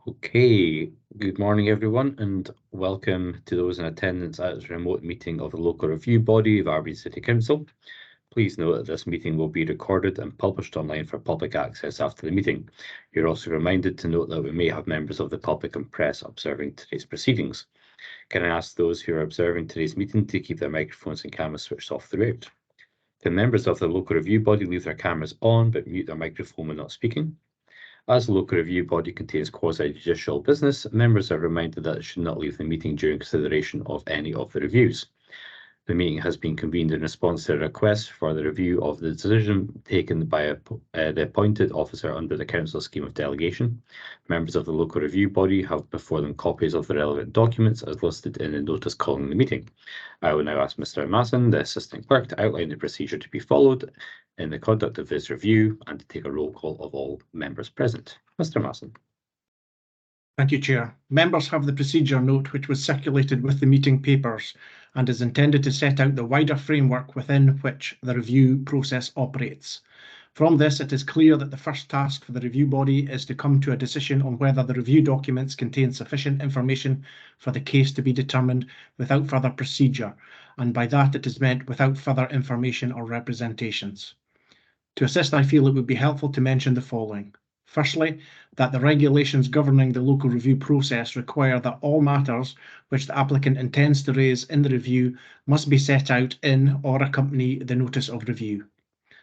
Okay, good morning everyone and welcome to those in attendance at this remote meeting of the local review body of Aberdeen City Council. Please note that this meeting will be recorded and published online for public access after the meeting. You're also reminded to note that we may have members of the public and press observing today's proceedings. Can I ask those who are observing today's meeting to keep their microphones and cameras switched off throughout? Can members of the local review body leave their cameras on but mute their microphone when not speaking? As the local review body contains quasi-judicial business, members are reminded that it should not leave the meeting during consideration of any of the reviews. The meeting has been convened in response to a request for the review of the decision taken by the appointed officer under the Council scheme of delegation. Members of the local review body have before them copies of the relevant documents as listed in the notice calling the meeting. I will now ask Mr. Masson, the Assistant Clerk, to outline the procedure to be followed in the conduct of this review and to take a roll call of all members present. Mr. Masson. Thank you, Chair. Members have the procedure note which was circulated with the meeting papers and is intended to set out the wider framework within which the review process operates. From this, it is clear that the first task for the review body is to come to a decision on whether the review documents contain sufficient information for the case to be determined without further procedure, and by that it is meant without further information or representations. To assist, I feel it would be helpful to mention the following. Firstly, that the regulations governing the local review process require that all matters which the applicant intends to raise in the review must be set out in or accompany the notice of review.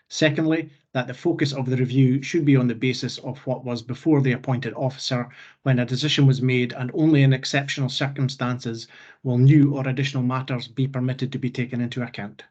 Secondly, that the focus of the review should be on the basis of what was before the appointed officer when a decision was made, and only in exceptional circumstances will new or additional matters be permitted to be taken into account.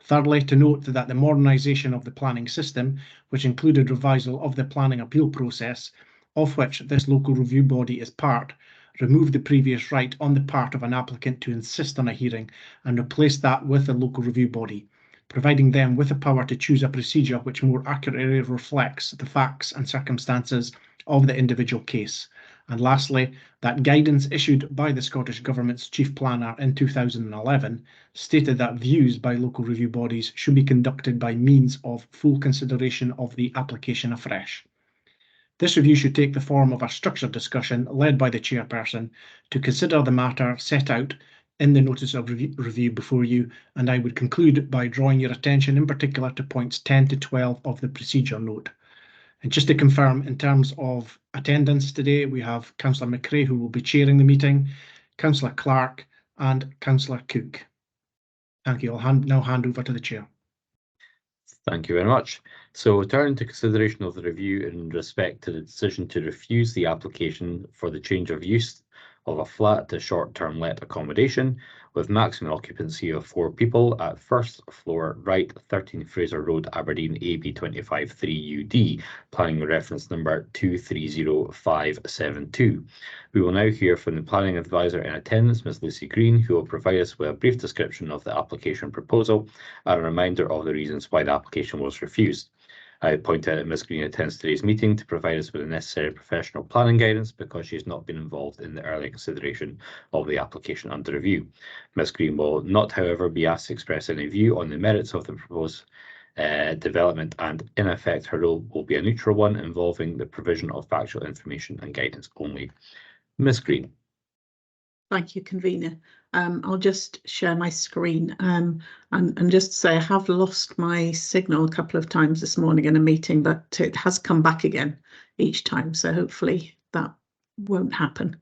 Thirdly, to note that the modernisation of the planning system, which included revisal of the planning appeal process, of which this local review body is part, removed the previous right on the part of an applicant to insist on a hearing and replaced that with the local review body, providing them with the power to choose a procedure which more accurately reflects the facts and circumstances of the individual case. And lastly, that guidance issued by the Scottish Government's Chief Planner in 2011 stated that views by local review bodies should be conducted by means of full consideration of the application afresh. This review should take the form of a structured discussion led by the chairperson to consider the matter set out in the notice of review before you, and I would conclude by drawing your attention in particular to points 10 to 12 of the procedure note. And just to confirm, in terms of attendance today, we have Councillor McRae, who will be chairing the meeting, Councillor Clark and Councillor Cook. Thank you. I'll now hand over to the Chair. Thank you very much. So turning to consideration of the review in respect to the decision to refuse the application for the change of use of a flat to short-term let accommodation with maximum occupancy of 4 people at first floor right, 13 Fraser Road, Aberdeen, AB 253UD, planning reference number 230572. We will now hear from the planning advisor in attendance, Ms. Lucy Green, who will provide us with a brief description of the application proposal and a reminder of the reasons why the application was refused. I point out that Ms. Green attends today's meeting to provide us with the necessary professional planning guidance because she has not been involved in the early consideration of the application under review. Ms. Green will not, however, be asked to express any view on the merits of the proposed development, and in effect her role will be a neutral one involving the provision of factual information and guidance only. Ms. Green. Thank you, Convener. I'll just share my screen and just say I have lost my signal a couple of times this morning in a meeting, but it has come back again each time, so hopefully that won't happen.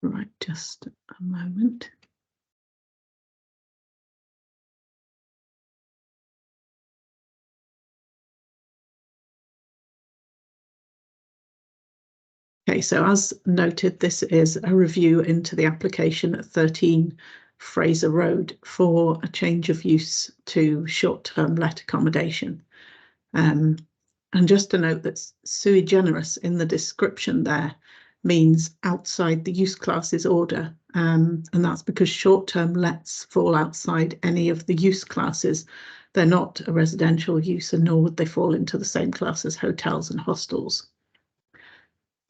Right, just a moment. Okay, so as noted, this is a review into the application at 13 Fraser Road for a change of use to short-term let accommodation. And just to note that sui generis in the description there means outside the use classes order, and that's because short-term lets fall outside any of the use classes. They're not a residential use, and nor would they fall into the same class as hotels and hostels.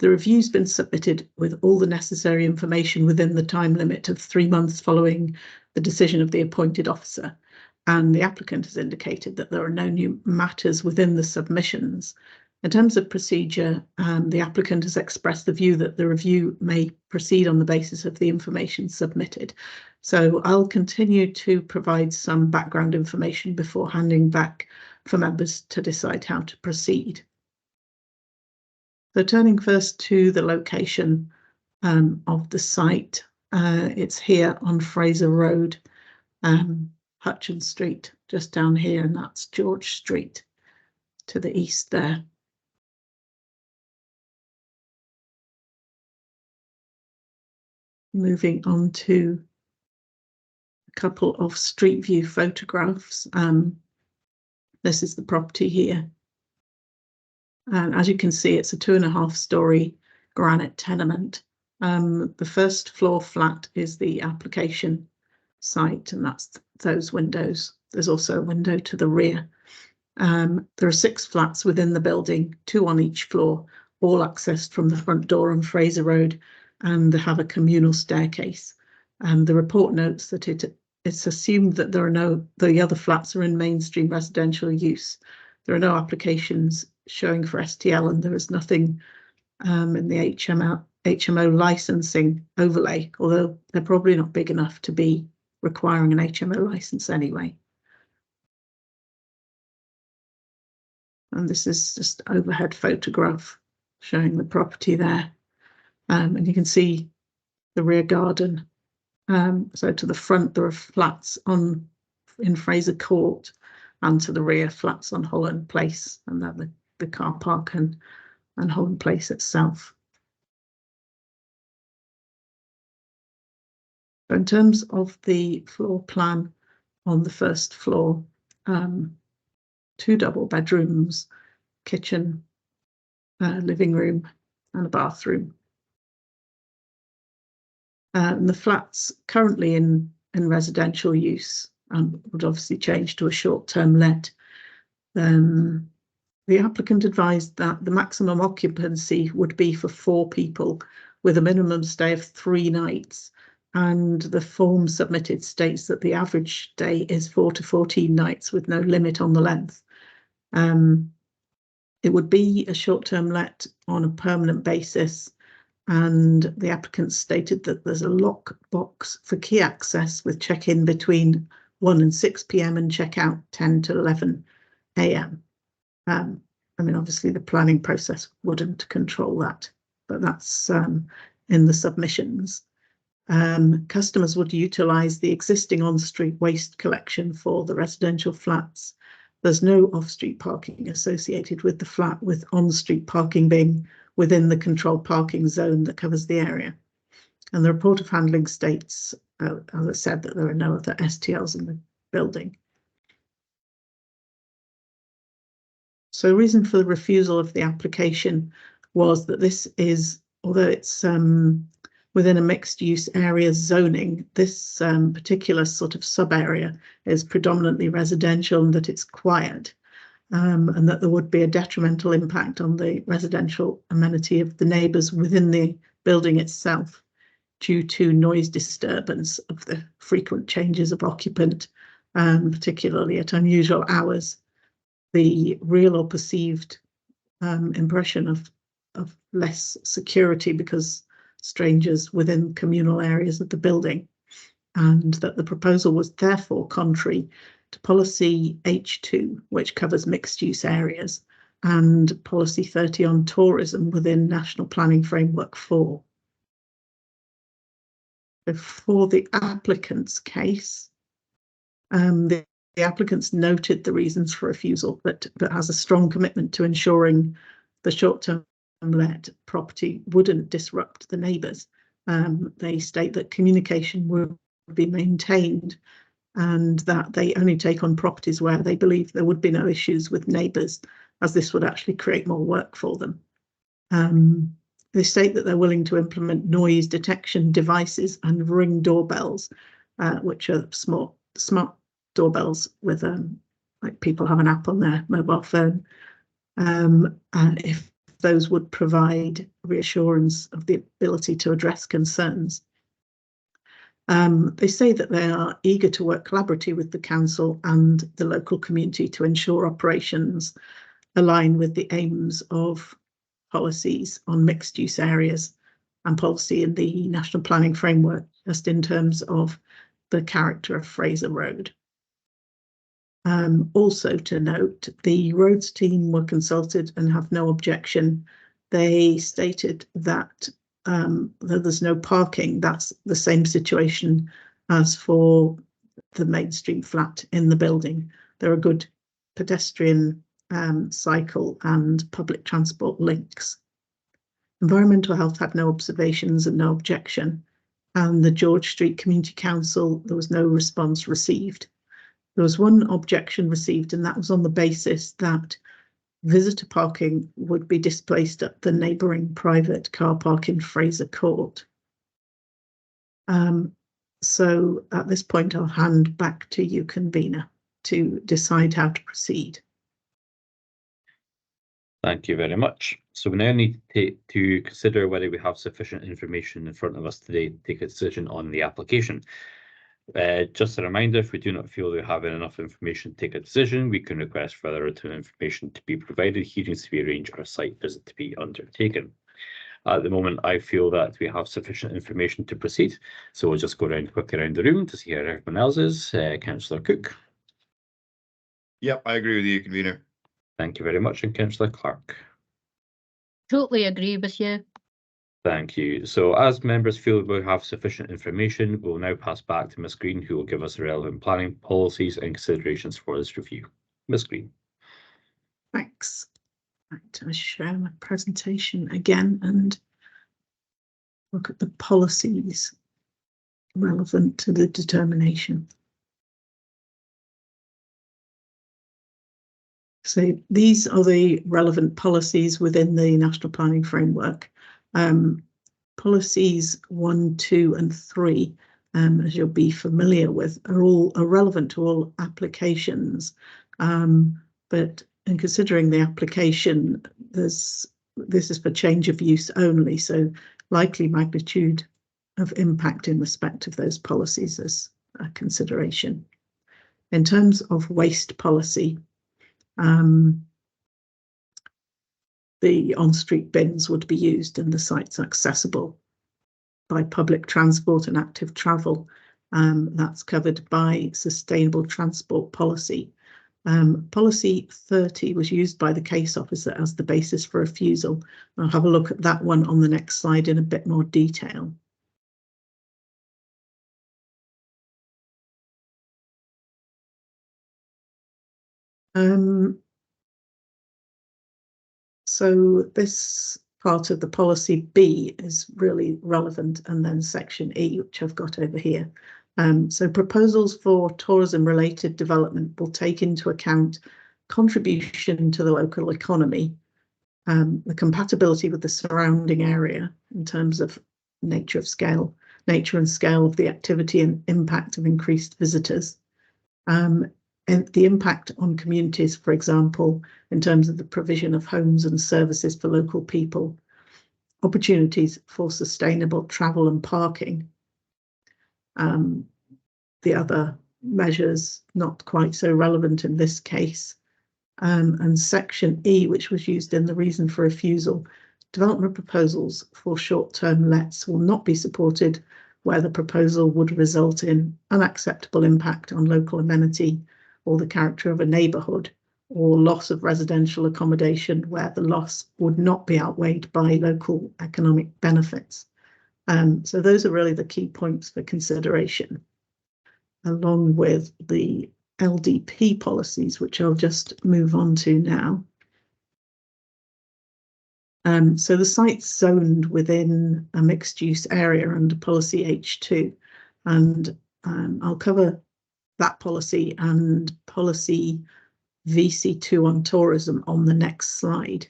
The review's been submitted with all the necessary information within the time limit of 3 months following the decision of the appointed officer, and the applicant has indicated that there are no new matters within the submissions, In terms of procedure, the applicant has expressed the view that the review may proceed on the basis of the information submitted. So I'll continue to provide some background information before handing back for members to decide how to proceed. So turning first to the location of the site, it's here on Fraser Road, Hutchins Street, just down here, and that's George Street to the east there. Moving on to a couple of street view photographs. This is the property here. And as you can see, it's a 2.5-storey granite tenement. The first floor flat is the application site, and that's those windows. There's also a window to the rear. There are 6 flats within the building, 2 on each floor, all accessed from the front door on Fraser Road, and they have a communal staircase. And the report notes that it's assumed that the other flats are in mainstream residential use. There are no applications showing for STL, and there is nothing in the HMO licensing overlay, although they're probably not big enough to be requiring an HMO license anyway. And this is just an overhead photograph showing the property there. And you can see the rear garden. So to the front, there are flats in Fraser Court, and to the rear, flats on Holland Place, and then the car park and Holland Place itself. So in terms of the floor plan on the first floor, 2 double bedrooms, kitchen, living room, and a bathroom. And the flats currently in residential use would obviously change to a short-term let. The applicant advised that the maximum occupancy would be for 4 people with a minimum stay of 3 nights. And the form submitted states that the average stay is 4 to 14 nights with no limit on the length. It would be a short-term let on a permanent basis. And the applicant stated that there's a lock box for key access with check-in between 1 and 6 p.m. and check-out 10 to 11 a.m. I mean, obviously the planning process wouldn't control that, but that's in the submissions. Customers would utilise the existing on-street waste collection for the residential flats. There's no off-street parking associated with the flat, with on-street parking being within the controlled parking zone that covers the area. And the report of handling states, as I said, that there are no other STLs in the building. So the reason for the refusal of the application was that this is, although it's within a mixed-use area zoning, this particular sort of sub-area is predominantly residential, and that it's quiet. And that there would be a detrimental impact on the residential amenity of the neighbours within the building itself due to noise disturbance of the frequent changes of occupant, particularly at unusual hours. The real or perceived impression of less security because strangers within communal areas of the building, and that the proposal was therefore contrary to policy H2, which covers mixed-use areas, and policy 30 on tourism within National Planning Framework 4. For the applicant's case, the applicants noted the reasons for refusal, but has a strong commitment to ensuring the short-term let property wouldn't disrupt the neighbours. They state that communication will be maintained, and that they only take on properties where they believe there would be no issues with neighbours, as this would actually create more work for them. They state that they're willing to implement noise detection devices and Ring doorbells, which are smart doorbells with like people have an app on their mobile phone, and if those would provide reassurance of the ability to address concerns. They say that they are eager to work collaboratively with the council and the local community to ensure operations align with the aims of policies on mixed use areas and policy in the National Planning Framework, just in terms of the character of Fraser Road. Also to note, the roads team were consulted and have no objection. They stated that there's no parking. That's the same situation as for the mainstream flat in the building. There are good pedestrian, cycle and public transport links. Environmental Health had no observations and no objection. And the George Street Community Council, there was no response received. There was one objection received, and that was on the basis that visitor parking would be displaced at the neighbouring private car park in Fraser Court. So at this point, I'll hand back to you, convener, to decide how to proceed. Thank you very much. So we now need to consider whether we have sufficient information in front of us today to take a decision on the application. Just a reminder, if we do not feel we have enough information to take a decision, we can request further written information to be provided, hearings to be arranged, or a site visit to be undertaken. At the moment, I feel that we have sufficient information to proceed, so we'll just go quickly around the room to see how everyone else is. Councillor Cook. Yep, I agree with you, convener. Thank you very much, and Councillor Clark. Totally agree with you. Thank you. So as members feel we have sufficient information, we'll now pass back to Ms Green, who will give us the relevant planning policies and considerations for this review. Ms Green. Thanks. Right, I'll share my presentation again and look at the policies relevant to the determination. So these are the relevant policies within the National Planning Framework. Policies 1, 2 and 3, as you'll be familiar with, are relevant to all applications. But in considering the application, this is for change of use only, so likely magnitude of impact in respect of those policies as a consideration. In terms of waste policy, the on-street bins would be used and the site's accessible by public transport and active travel. That's covered by sustainable transport policy. Policy 30 was used by the case officer as the basis for refusal. I'll have a look at that one on the next slide in a bit more detail. So this part of the policy B is really relevant, and then section E, which I've got over here. So proposals for tourism related development will take into account contribution to the local economy, the compatibility with the surrounding area in terms of nature and scale of the activity and impact of increased visitors, and the impact on communities, for example, in terms of the provision of homes and services for local people, opportunities for sustainable travel and parking. The other measures not quite so relevant in this case. And section E, which was used in the reason for refusal, development proposals for short-term lets will not be supported where the proposal would result in unacceptable impact on local amenity or the character of a neighbourhood, or loss of residential accommodation where the loss would not be outweighed by local economic benefits. So those are really the key points for consideration, along with the LDP policies, which I'll just move on to now. So the site's zoned within a mixed use area under policy H2, and I'll cover that policy and policy VC2 on tourism on the next slide.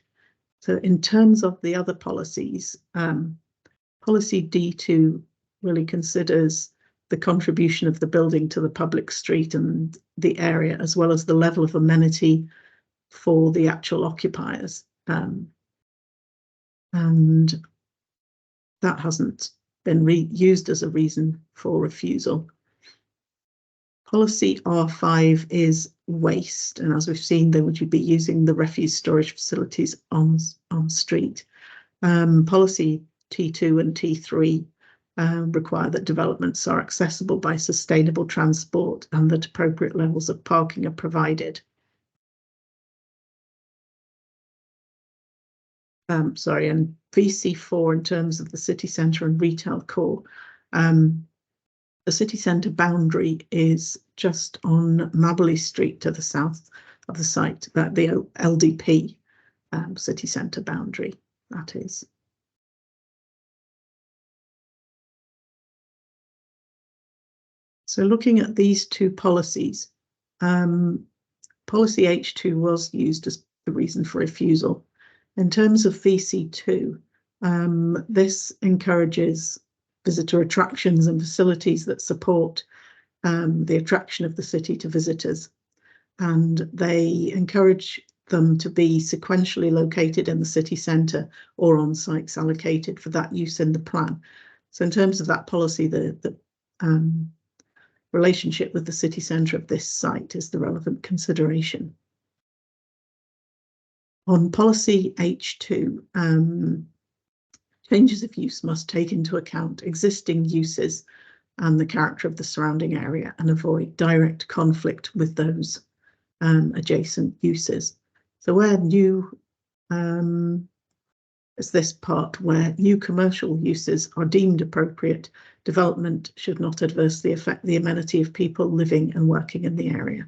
So in terms of the other policies, policy D2 really considers the contribution of the building to the public street and the area, as well as the level of amenity for the actual occupiers. And that hasn't been used as a reason for refusal. Policy R5 is waste, and as we've seen, they would be using the refuse storage facilities on street. Policy T2 and T3 require that developments are accessible by sustainable transport and that appropriate levels of parking are provided. Sorry, and VC4 in terms of the city centre and retail core. The city centre boundary is just on Maberley Street to the south of the site, the LDP city centre boundary, that is. So looking at these two policies, policy H2 was used as the reason for refusal. In terms of VC2, this encourages visitor attractions and facilities that support the attraction of the city to visitors, and they encourage them to be sequentially located in the city centre or on sites allocated for that use in the plan. So in terms of that policy, the relationship with the city centre of this site is the relevant consideration. On policy H2, changes of use must take into account existing uses and the character of the surrounding area and avoid direct conflict with those adjacent uses. So where new, is this part where new commercial uses are deemed appropriate, development should not adversely affect the amenity of people living and working in the area.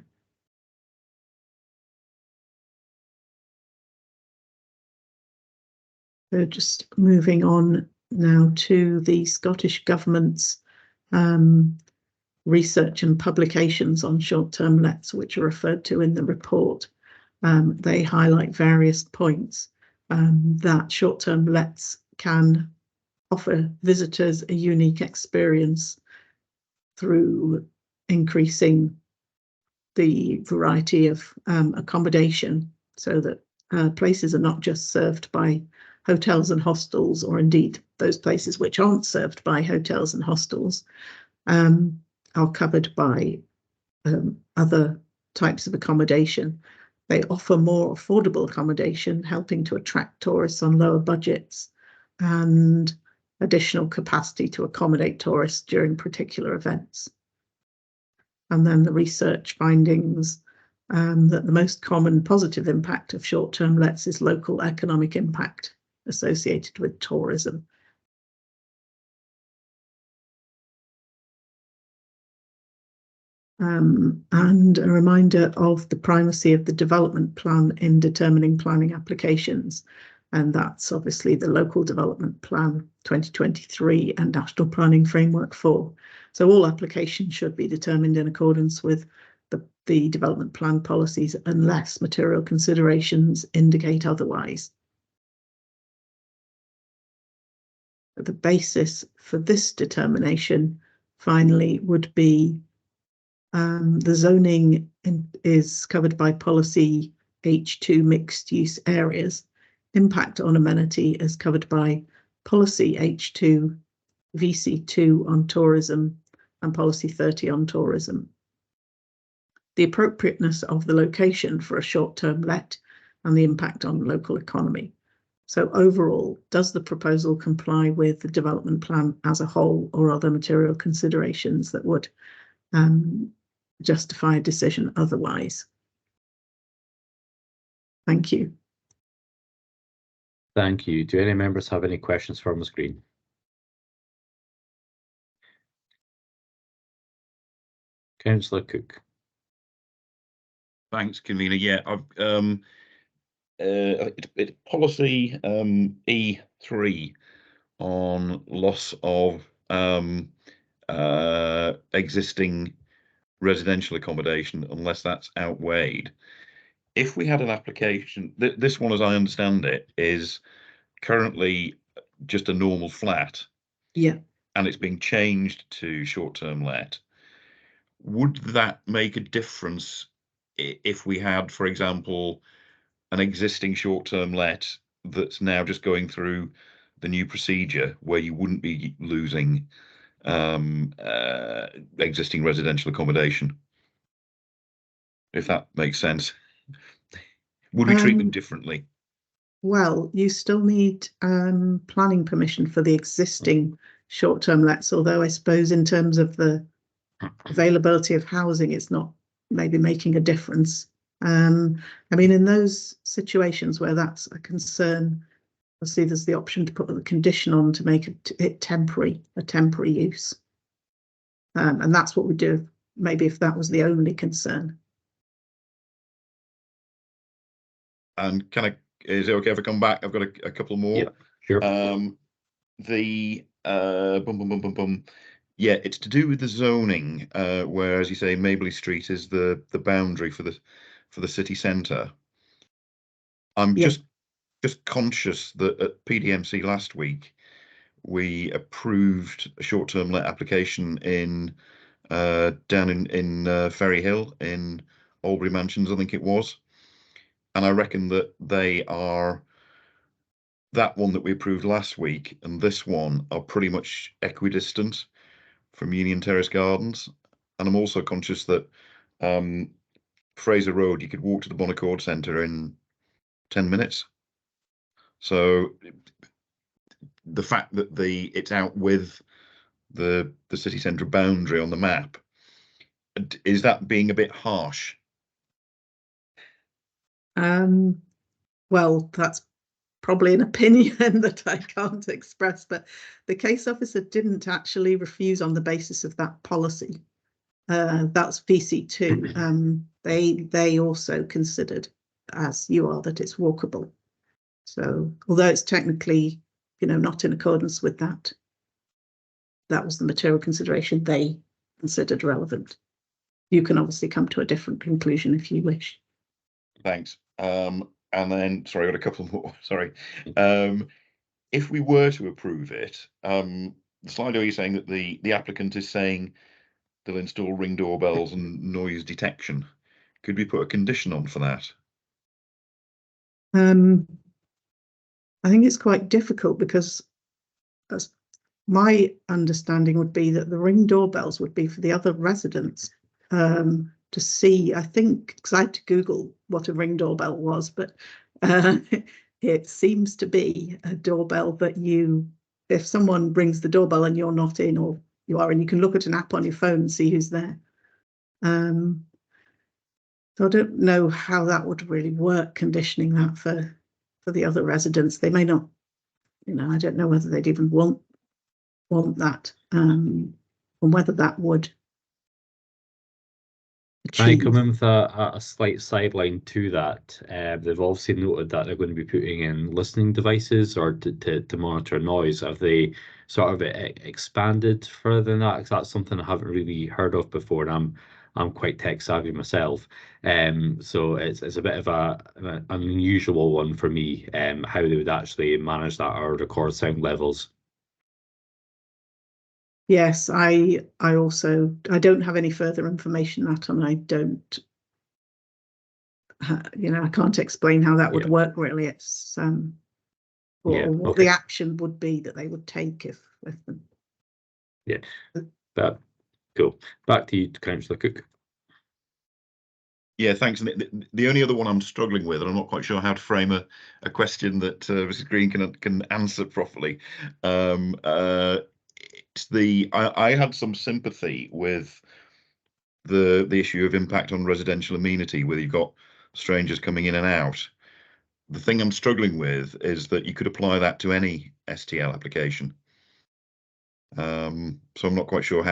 So just moving on now to the Scottish Government's research and publications on short-term lets, which are referred to in the report. They highlight various points that short-term lets can offer visitors a unique experience through increasing the variety of accommodation, so that places are not just served by hotels and hostels, or indeed those places which aren't served by hotels and hostels are covered by other types of accommodation. They offer more affordable accommodation, helping to attract tourists on lower budgets, and additional capacity to accommodate tourists during particular events. And then the research findings that the most common positive impact of short-term lets is local economic impact associated with tourism. And a reminder of the primacy of the development plan in determining planning applications. And that's obviously the Local Development Plan 2023 and National Planning Framework 4. So all applications should be determined in accordance with the development plan policies unless material considerations indicate otherwise. The basis for this determination finally would be the zoning is covered by policy H2 mixed use areas. Impact on amenity is covered by policy H2, VC2 on tourism, and policy 30 on tourism. The appropriateness of the location for a short-term let and the impact on local economy. So overall, does the proposal comply with the development plan as a whole, or other material considerations that would justify a decision otherwise? Thank you. Thank you. Do any members have any questions for Ms. Green? Councillor Cook. Thanks, convener. Yeah, I've it's policy E3 on loss of existing residential accommodation unless that's outweighed. If we had an application, this one, as I understand it, is currently just a normal flat. Yeah. And it's being changed to short-term let. Would that make a difference if we had, for example, an existing short-term let that's now just going through the new procedure where you wouldn't be losing existing residential accommodation? if that makes sense. Would we treat them Um, differently? Well, you still need planning permission for the existing short-term lets, although I suppose in terms of the availability of housing, it's not maybe making a difference. I mean, in those situations where that's a concern, obviously there's the option to put a condition on to make it temporary, a temporary use. And that's what we do, maybe if that was the only concern. And is it okay if I come back? I've got a couple more. Yeah, sure. Yeah, it's to do with the zoning, where, as you say, Mabley Street is the boundary for the city centre. I'm just conscious that at PDMC last week we approved a short-term let application in down in Ferry Hill in Albury Mansions, I think it was, and I reckon that that one that we approved last week and this one are pretty much equidistant from Union Terrace Gardens. And I'm also conscious that Fraser Road, you could walk to the Bonaccord Centre in 10 minutes. So the fact that it's out with the city centre boundary on the map, is that being a bit harsh? Well, that's probably an opinion that I can't express, but the case officer didn't actually refuse on the basis of that policy. That's VC2. They also considered, as you are, that it's walkable. So although it's technically, not in accordance with that, that was the material consideration they considered relevant. You can obviously come to a different conclusion if you wish. Thanks. And then, sorry, I got a couple more. Sorry. If we were to approve it, Slido, you're saying that the applicant is saying they'll install ring doorbells and noise detection. Could we put a condition on for that? I think it's quite difficult because my understanding would be that the ring doorbells would be for the other residents to see. I think, because I had to Google what a ring doorbell was, but it seems to be a doorbell that if someone rings the doorbell and you're not in, or you are, and you can look at an app on your phone and see who's there. So I don't know how that would really work, conditioning that for the other residents. They may not, I don't know whether they'd even want that, and whether that would Can I achieve. come in with a slight sideline to that? They've obviously noted that they're going to be putting in listening devices or to monitor noise. Have they sort of expanded further than that? Because that's something I haven't really heard of before, and I'm quite tech savvy myself. So it's a bit of an unusual one for me, how they would actually manage that or record sound levels. Yes, I don't have any further information on that, and I don't, I can't explain how that would work really. It's or what the action would be that they would take if them. Yeah, that cool. Back to you, Councillor Cook. Yeah, thanks. And the only other one I'm struggling with, and I'm not quite sure how to frame a question that Mrs. Green can answer properly. I had some sympathy with the issue of impact on residential amenity, where you've got strangers coming in and out. The thing I'm struggling with is that you could apply that to any STL application. So I'm not quite sure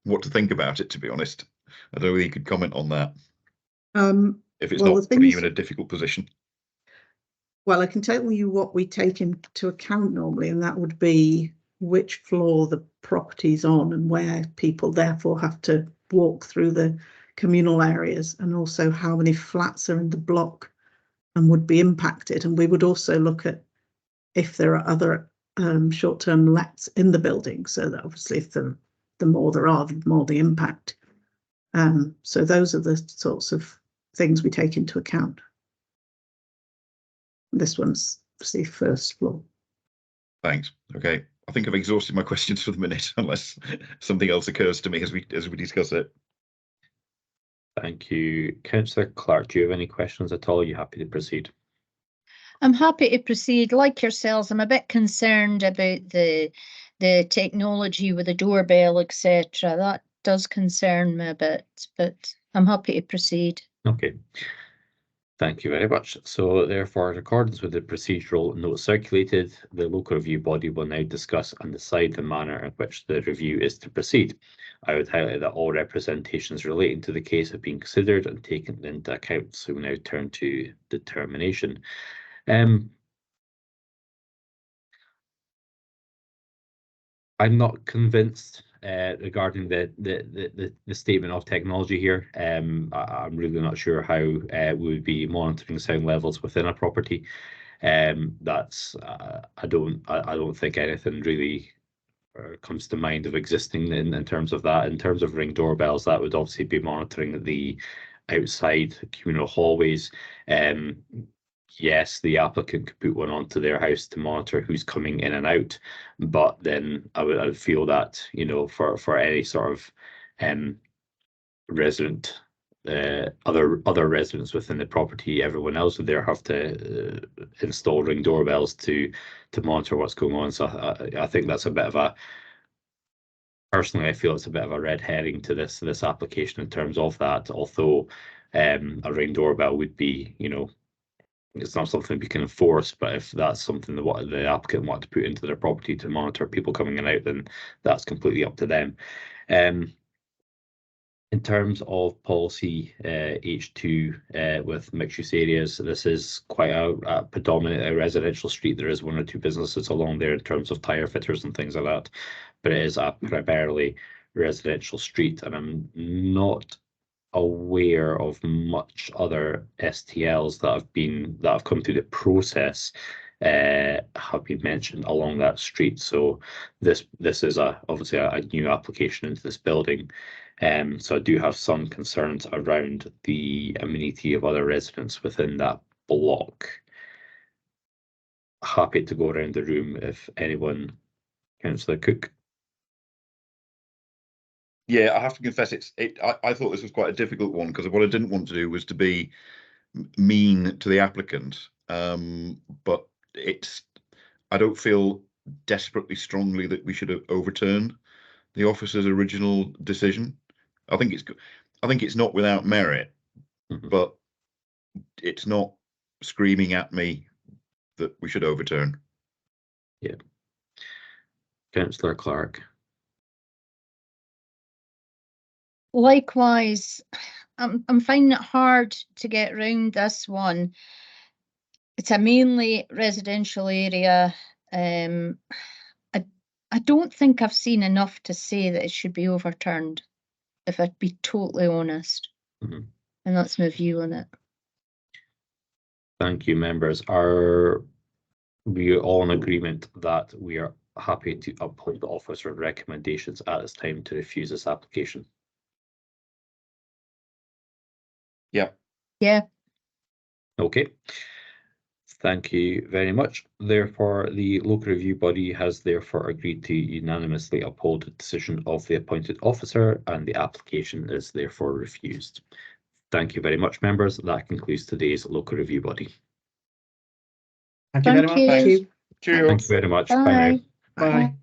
what to think about it, to be honest. I don't know whether you could comment on that. If it's not putting you in a difficult position. Well, I can tell you what we take into account normally, and that would be which floor the property's on and where people therefore have to walk through the communal areas, and also how many flats are in the block and would be impacted. And we would also look at if there are other short-term lets in the building, so that obviously if the more there are, the more the impact. So those are the sorts of things we take into account. This one's the first floor. Thanks. Okay, I think I've exhausted my questions for the minute, unless something else occurs to me as we discuss it. Thank you. Councillor Clark, do you have any questions at all? Are you happy to proceed? I'm happy to proceed. Like yourselves, I'm a bit concerned about the technology with the doorbell, etc. That does concern me a bit, but I'm happy to proceed. Okay. Thank you very much. So therefore, in accordance with the procedural note circulated, the local review body will now discuss and decide the manner in which the review is to proceed. I would highlight that all representations relating to the case have been considered and taken into account. So we now turn to determination. I'm not convinced regarding the statement of technology here. I'm really not sure how we would be monitoring sound levels within a property. That's I don't think anything really comes to mind of existing in terms of that. In terms of Ring doorbells, that would obviously be monitoring the outside communal hallways. Yes, the applicant could put one onto their house to monitor who's coming in and out, but then I would feel that, you know, for any sort of resident, other residents within the property, everyone else would there have to install Ring doorbells to monitor what's going on. So I think that's a bit of a, personally, I feel it's a bit of a red herring to this application in terms of that. Although a Ring doorbell would be, you know, it's not something we can enforce, but if that's something that what the applicant wanted to put into their property to monitor people coming in and out, then that's completely up to them. In terms of policy H2 with mixed-use areas, this is quite a predominantly residential street. There is one or two businesses along there in terms of tyre fitters and things like that, but it is a primarily residential street, and I'm not aware of much other STLs that have come through the process have been mentioned along that street. So this is obviously a new application into this building. So I do have some concerns around the amenity of other residents within that block. Happy to go around the room if anyone, Councillor Cook. Yeah, I have to confess, I thought this was quite a difficult one, because what I didn't want to do was to be mean to the applicant, but I don't feel desperately strongly that we should overturn the officer's original decision. I think it's not without merit, but it's not screaming at me that we should overturn. Yeah. Councillor Clark. Likewise, I'm finding it hard to get around this one. It's a mainly residential area. I don't think I've seen enough to say that it should be overturned, if I'd be totally honest. And that's my view on it. Thank you, members. Are we all in agreement that we are happy to uphold the officer recommendations at this time to refuse this application? Yeah. Yeah. Okay. Thank you very much. Therefore, the local review body has therefore agreed to unanimously uphold the decision of the appointed officer, and the application is therefore refused. Thank you very much, members. That concludes today's local review body. Thank you very much. Thank you. Cheers. Thank you very much. Bye now. Bye. Bye.